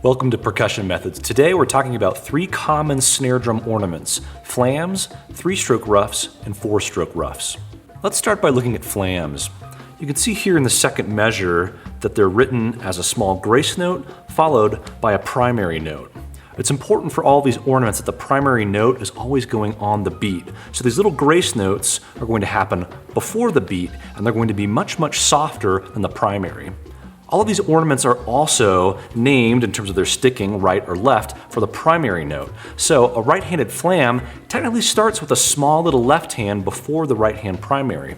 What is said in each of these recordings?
Welcome to Percussion Methods. Today we're talking about three common snare drum ornaments: flams, 3-stroke ruffs, and 4-stroke ruffs. Let's start by looking at flams. You can see here in the second measure that they're written as a small grace note followed by a primary note. It's important for all these ornaments that the primary note is always going on the beat. So these little grace notes are going to happen before the beat, and they're going to be much softer than the primary. All of these ornaments are also named in terms of their sticking, right or left, for the primary note. So a right-handed flam technically starts with a small little left hand before the right-hand primary.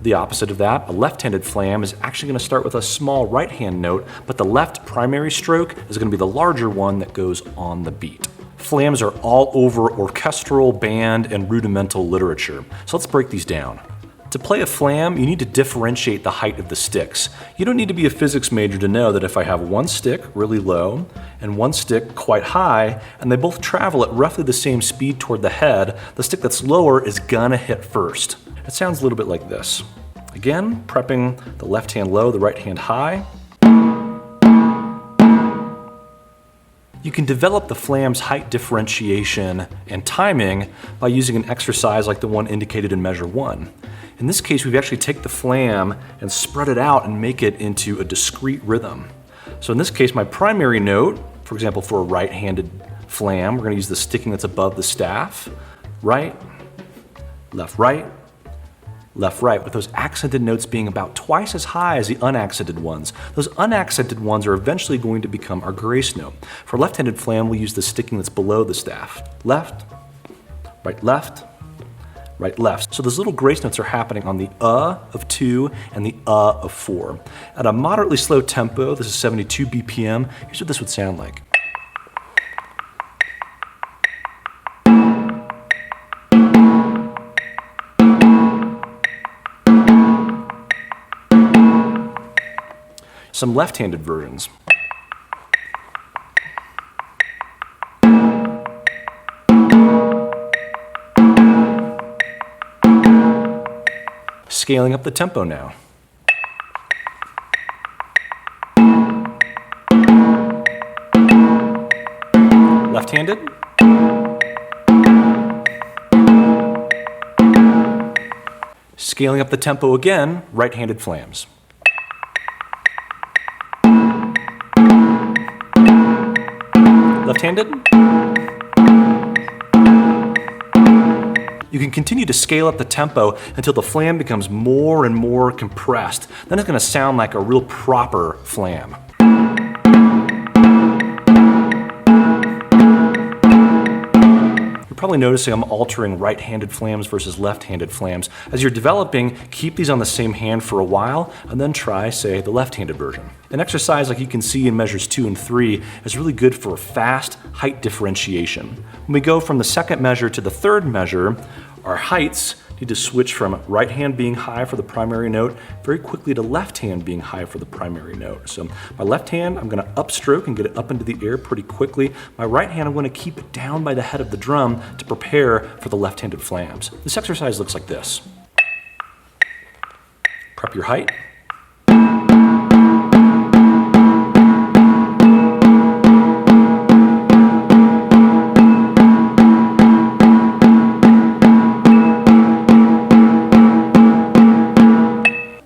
The opposite of that, a left-handed flam is actually going to start with a small right-hand note, but the left primary stroke is going to be the larger one that goes on the beat. Flams are all over orchestral, band, and rudimental literature. So let's break these down. To play a flam, you need to differentiate the height of the sticks. You don't need to be a physics major to know that if I have one stick really low and one stick quite high, and they both travel at roughly the same speed toward the head, the stick that's lower is gonna hit first. It sounds a little bit like this. Again, prepping the left hand low, the right hand high. You can develop the flam's height differentiation and timing by using an exercise like the one indicated in measure 1. In this case, we actually take the flam and spread it out and make it into a discrete rhythm. So in this case, my primary note, for example, for a right-handed flam, we're going to use the sticking that's above the staff. Right, left, right, with those accented notes being about twice as high as the unaccented ones. Those unaccented ones are eventually going to become our grace note. For a left-handed flam, we'll use the sticking that's below the staff. Left, right, left. So those little grace notes are happening on the of 2 and the of 4. At a moderately slow tempo, this is 72 BPM, here's what this would sound like. Some left-handed versions. Scaling up the tempo now. Left-handed. Scaling up the tempo again, right-handed flams. Left-handed. You can continue to scale up the tempo until the flam becomes more and more compressed. Then it's going to sound like a real proper flam. You're probably noticing I'm altering right-handed flams versus left-handed flams. As you're developing, keep these on the same hand for a while and then try, say, the left-handed version. An exercise like you can see in measures 2 and 3 is really good for fast height differentiation. When we go from the second measure to the third measure, our heights need to switch from right hand being high for the primary note very quickly to left hand being high for the primary note. So my left hand, I'm going to upstroke and get it up into the air pretty quickly. My right hand, I'm going to keep it down by the head of the drum to prepare for the left-handed flams. This exercise looks like this. Prep your height.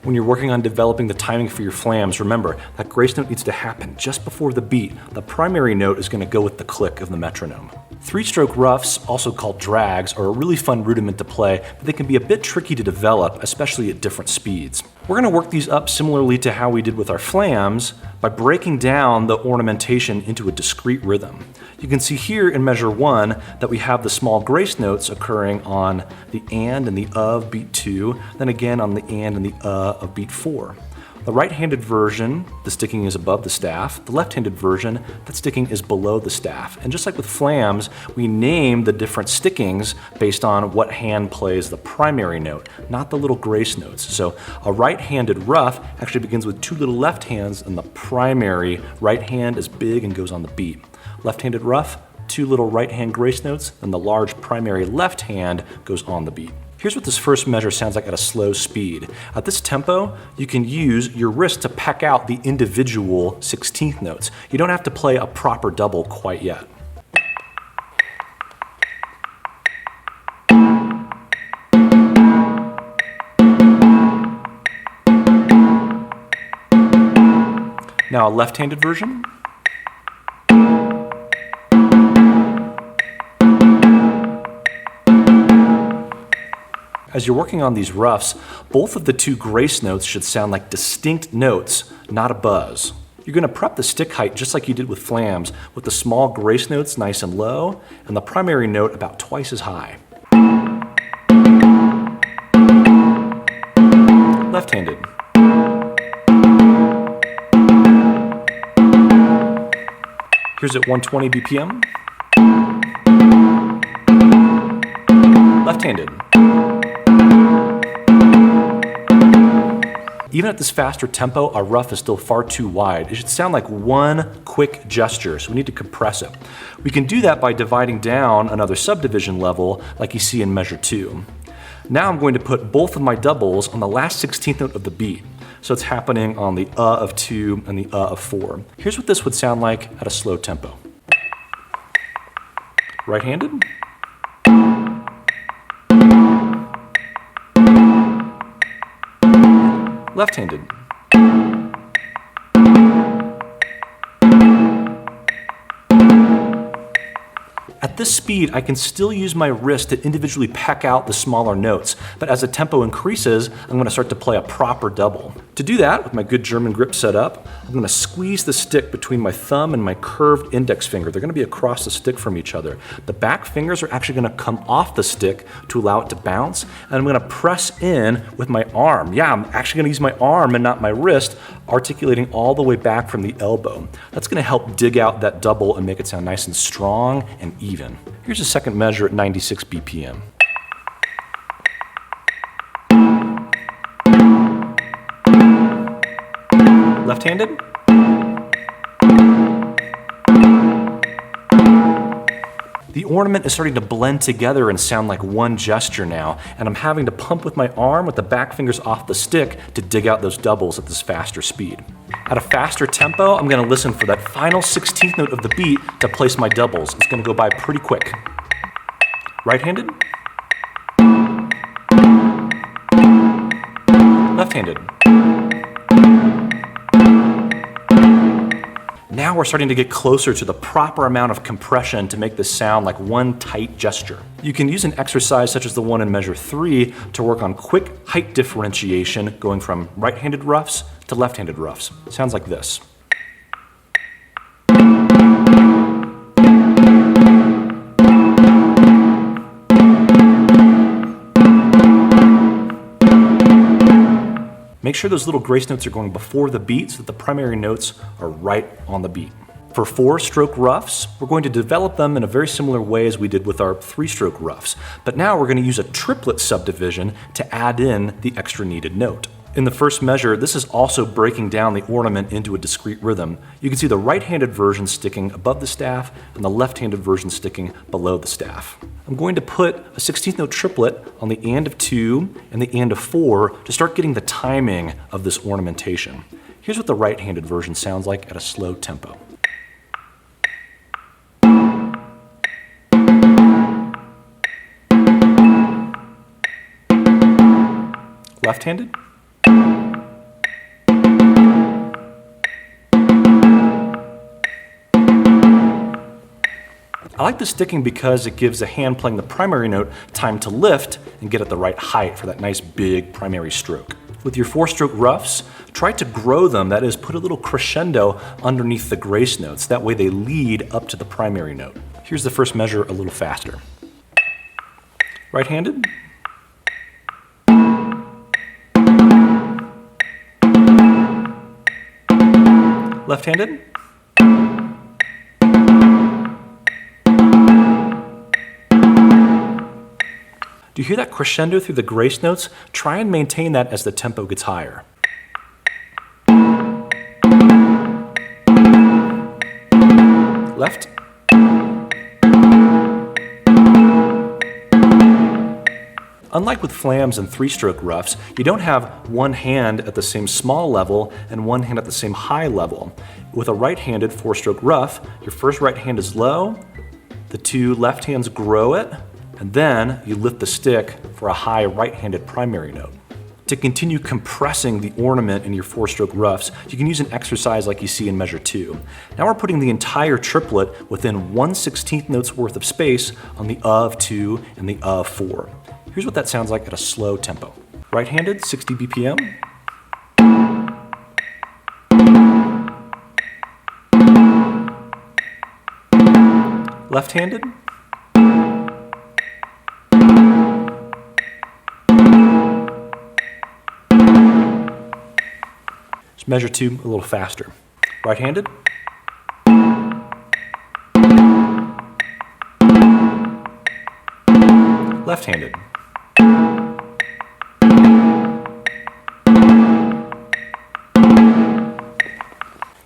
When you're working on developing the timing for your flams, remember that grace note needs to happen just before the beat. The primary note is going to go with the click of the metronome. 3-stroke ruffs, also called drags, are a really fun rudiment to play, but they can be a bit tricky to develop, especially at different speeds. We're going to work these up similarly to how we did with our flams by breaking down the ornamentation into a discrete rhythm. You can see here in measure 1 that we have the small grace notes occurring on the and the of beat 2, then again on the and the of beat 4. The right-handed version, the sticking is above the staff. The left-handed version, that sticking is below the staff. And just like with flams, we name the different stickings based on what hand plays the primary note, not the little grace notes. So a right-handed ruff actually begins with 2 little left hands, and the primary right hand is big and goes on the beat. Left-handed ruff, 2 little right-hand grace notes, and the large primary left hand goes on the beat. Here's what this first measure sounds like at a slow speed. At this tempo, you can use your wrist to peck out the individual 16th notes. You don't have to play a proper double quite yet. Now a left-handed version. As you're working on these ruffs, both of the two grace notes should sound like distinct notes, not a buzz. You're going to prep the stick height just like you did with flams, with the small grace notes nice and low, and the primary note about twice as high. Left-handed. Here's at 120 BPM. Left-handed. Even at this faster tempo, our ruff is still far too wide. It should sound like one quick gesture, so we need to compress it. We can do that by dividing down another subdivision level like you see in measure 2. Now I'm going to put both of my doubles on the last 16th note of the beat. So it's happening on the of 2 and the of 4. Here's what this would sound like at a slow tempo. Right-handed. Left-handed. At this speed, I can still use my wrist to individually peck out the smaller notes, but as the tempo increases, I'm going to start to play a proper double. To do that, with my good German grip set up, I'm going to squeeze the stick between my thumb and my curved index finger. They're going to be across the stick from each other. The back fingers are actually going to come off the stick to allow it to bounce, and I'm going to press in with my arm. Yeah, I'm actually going to use my arm and not my wrist, articulating all the way back from the elbow. That's going to help dig out that double and make it sound nice and strong and even. Here's a second measure at 96 BPM. Left-handed. The ornament is starting to blend together and sound like one gesture now, and I'm having to pump with my arm with the back fingers off the stick to dig out those doubles at this faster speed. At a faster tempo, I'm going to listen for that final 16th note of the beat to place my doubles. It's going to go by pretty quick. Right-handed. Left-handed. Now we're starting to get closer to the proper amount of compression to make this sound like one tight gesture. You can use an exercise such as the one in measure 3 to work on quick height differentiation, going from right-handed ruffs to left-handed ruffs. It sounds like this. Make sure those little grace notes are going before the beat so that the primary notes are right on the beat. For 4-stroke ruffs, we're going to develop them in a very similar way as we did with our 3-stroke ruffs, but now we're going to use a triplet subdivision to add in the extra needed note. In the first measure, this is also breaking down the ornament into a discrete rhythm. You can see the right-handed version sticking above the staff and the left-handed version sticking below the staff. I'm going to put a 16th note triplet on the and of 2 and the and of 4 to start getting the timing of this ornamentation. Here's what the right-handed version sounds like at a slow tempo. Left-handed. I like the sticking because it gives the hand playing the primary note time to lift and get at the right height for that nice big primary stroke. With your 4-stroke ruffs, try to grow them, that is, put a little crescendo underneath the grace notes. That way they lead up to the primary note. Here's the first measure a little faster. Right-handed. Left-handed. Do you hear that crescendo through the grace notes? Try and maintain that as the tempo gets higher. Left. Unlike with flams and three-stroke ruffs, you don't have one hand at the same small level and one hand at the same high level. With a right-handed four-stroke ruff, your first right hand is low, the two left hands grow it, and then you lift the stick for a high right-handed primary note. To continue compressing the ornament in your four-stroke ruffs, you can use an exercise like you see in measure 2. Now we're putting the entire triplet within 1/16 notes worth of space on the of 2 and the of 4. Here's what that sounds like at a slow tempo. Right-handed, 60 BPM. Left-handed. Just measure 2 a little faster. Right-handed. Left-handed.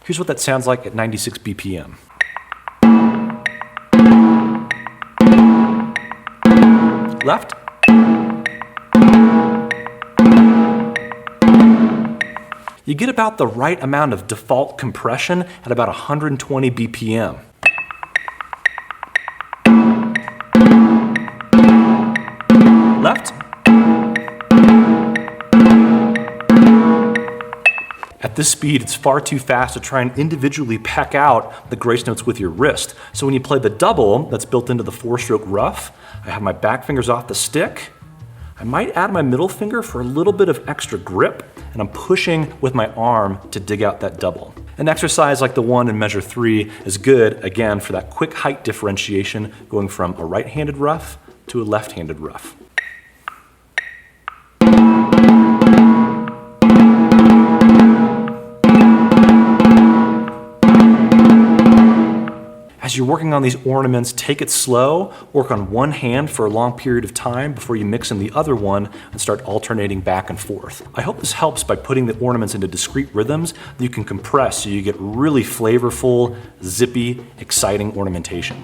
Here's what that sounds like at 96 BPM. Left. You get about the right amount of default compression at about 120 BPM. Left. At this speed, it's far too fast to try and individually peck out the grace notes with your wrist. So when you play the double that's built into the four-stroke ruff, I have my back fingers off the stick. I might add my middle finger for a little bit of extra grip, and I'm pushing with my arm to dig out that double. An exercise like the one in measure 3 is good, again, for that quick height differentiation going from a right-handed ruff to a left-handed ruff. As you're working on these ornaments, take it slow, work on one hand for a long period of time before you mix in the other one and start alternating back and forth. I hope this helps by putting the ornaments into discrete rhythms that you can compress so you get really flavorful, zippy, exciting ornamentation.